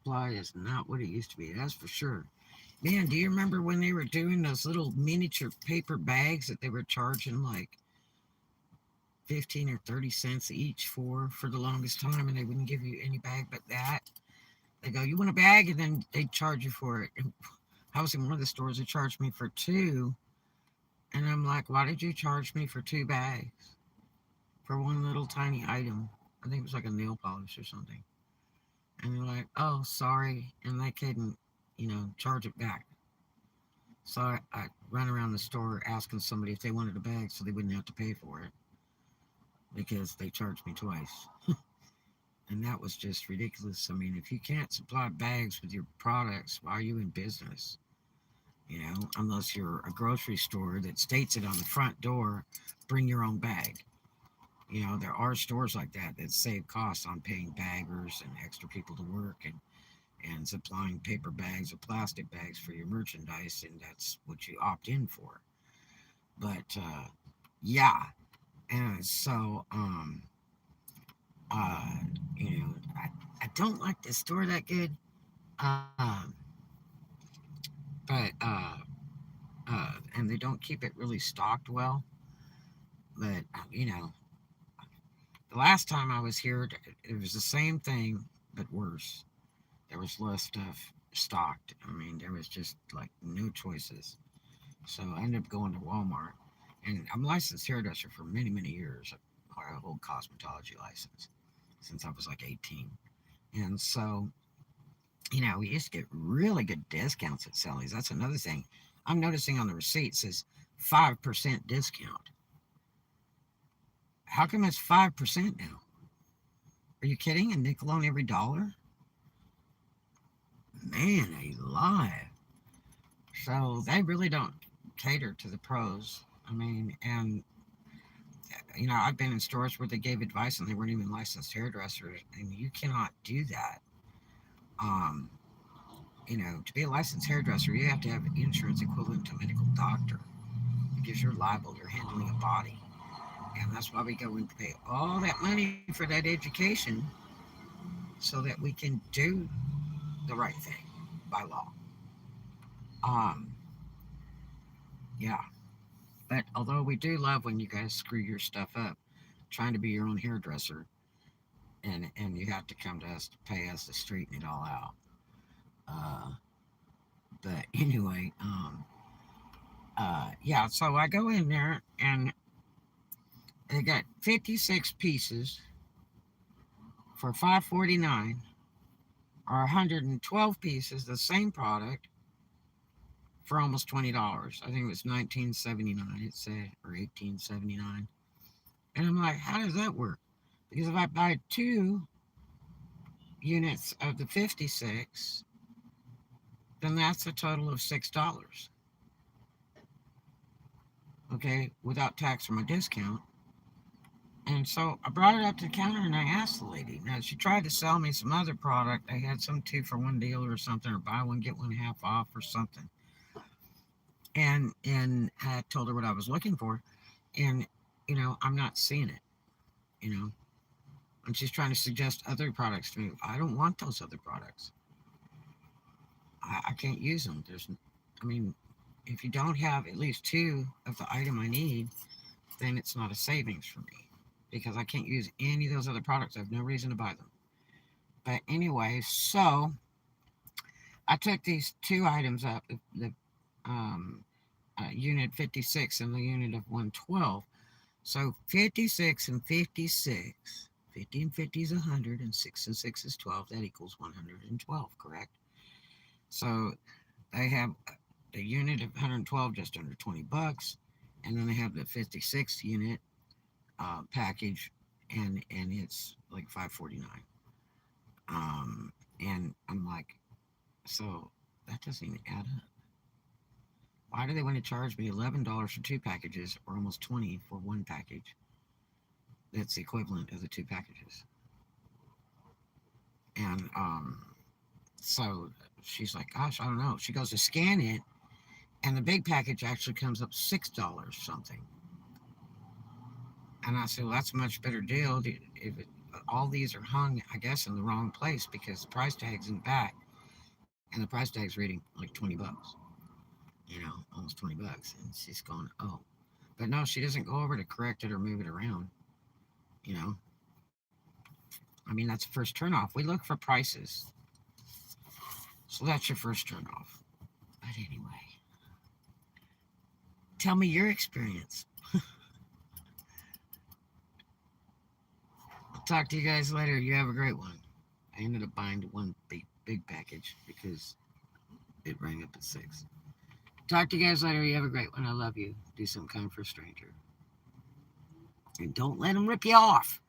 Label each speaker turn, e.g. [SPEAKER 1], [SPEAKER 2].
[SPEAKER 1] supply is not what it used to be. That's for sure. Man, do you remember when they were doing those little miniature paper bags that they were charging like 15 or 30 cents each for the longest time, and they wouldn't give you any bag but that? They go, you want a bag, and then they charge you for it. And I was in one of the stores, they charged me for two, and I'm like, why did you charge me for two bags for one little tiny item? I think it was like a nail polish or something. And they're like, oh, sorry, and they couldn't, charge it back. So I ran around the store asking somebody if they wanted a bag so they wouldn't have to pay for it because they charged me twice. And that was just ridiculous. I mean, if you can't supply bags with your products, why are you in business? Unless you're a grocery store that states it on the front door, bring your own bag. There are stores like that that save costs on paying baggers and extra people to work and supplying paper bags or plastic bags for your merchandise, and that's what you opt in for. But yeah, and so uh, you know, I don't like this store that good. Um, but and they don't keep it really stocked well. But the last time I was here, it was the same thing but worse. There was less stuff stocked. I mean, there was just like no choices. So I ended up going to Walmart, and I'm a licensed hairdresser for many, many years. I hold cosmetology license since I was like 18, and so we used to get really good discounts at Sally's. That's another thing I'm noticing on the receipt says 5% discount. How come it's 5% now? Are you kidding? A nickel on every dollar? Man, alive. So they really don't cater to the pros. I mean, and I've been in stores where they gave advice and they weren't even licensed hairdressers, and you cannot do that. Um, to be a licensed hairdresser, you have to have insurance equivalent to a medical doctor because you're liable. You're handling a body, and that's why we go and pay all that money for that education so that we can do the right thing by law. Um, yeah. But although we do love when you guys screw your stuff up, trying to be your own hairdresser, and you have to come to us to pay us to straighten it all out. Uh, but anyway, yeah. So I go in there and they got 56 pieces for $5.49, or 112 pieces, the same product for almost $20. I think it was 19.79. It said, or 18.79. And I'm like, how does that work? Because if I buy two units of the 56, then that's a total of $6. Okay, without tax or my discount. And so I brought it up to the counter and I asked the lady. Now she tried to sell me some other product. They had some 2-for-1 deal or something, or buy one get one half off or something. And I told her what I was looking for, and I'm not seeing it. You know, and she's trying to suggest other products to me. I don't want those other products. I can't use them. I mean, if you don't have at least two of the item I need, then it's not a savings for me because I can't use any of those other products. I have no reason to buy them. But anyway, so I took these two items up, the um, unit 56 and the unit of 112. So 56 and 56, 50 and 50 is 100, and 6 and 6 is 12. That equals 112, correct? So they have the unit of 112 just under $20, and then they have the 56 unit package, and it's like $5.49. And I'm like, so that doesn't even add up. Why do they want to charge me $11 for two packages, or almost 20 for one package? That's the equivalent of the two packages. And so she's like, gosh, I don't know. She goes to scan it, and the big package actually comes up $6 something. And I said, well, that's a much better deal. If But all these are hung, I guess, in the wrong place because the price tag's in the back, and the price tag's reading like $20. Almost $20. And she's going, oh. But no, she doesn't go over to correct it or move it around. You know, I mean, that's the first turn off. We look for prices. So that's your first turn off. But anyway, tell me your experience. I'll talk to you guys later. You have a great one. I ended up buying one big package because it rang up at 6. Talk to you guys later. You have a great one. I love you. Do something kind for a stranger. And don't let them rip you off.